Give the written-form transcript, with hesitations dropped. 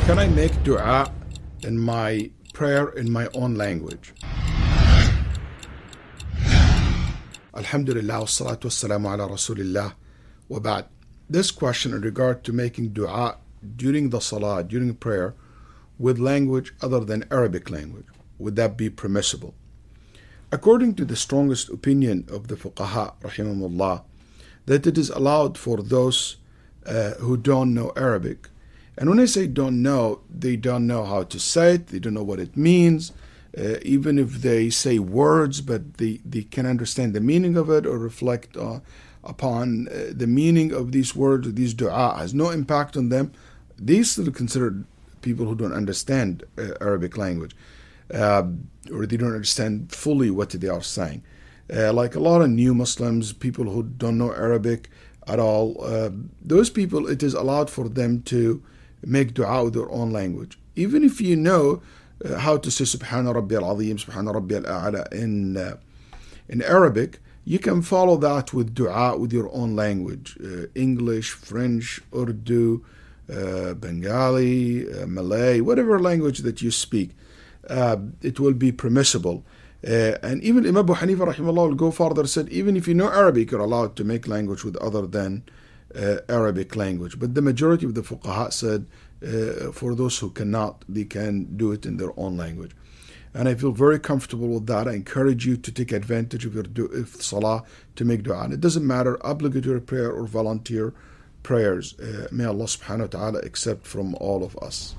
Can I make dua in my prayer in my own language? Alhamdulillah, wassalatu wassalamu ala rasulillah, wa ba'd. This question in regard to making dua during the salah, during prayer, with language other than Arabic language, would that be permissible? According to the strongest opinion of the fuqaha, rahimahumullah, that it is allowed for those who don't know Arabic. And when I say don't know, they don't know how to say it, they don't know what it means, even if they say words, but they can understand the meaning of it or reflect upon the meaning of these words, these dua has no impact on them. These still considered people who don't understand Arabic language, or they don't understand fully what they are saying. Like a lot of new Muslims, people who don't know Arabic at all, those people, it is allowed for them to make dua with their own language. Even if you know how to say Subhana Rabbi al-Azim, Subhana Rabbi al-A'la in Arabic, you can follow that with dua with your own language, English, French, Urdu, Bengali, Malay, whatever language that you speak, it will be permissible. And even Imam Abu Hanifa rahimahullah will go further, said even if you know Arabic, you're allowed to make language with other than Arabic language. But the majority of the fuqaha said for those who cannot, they can do it in their own language. And I feel very comfortable with that. I encourage you to take advantage of your salah to make dua. And it doesn't matter, obligatory prayer or volunteer prayers. May Allah subhanahu wa ta'ala accept from all of us.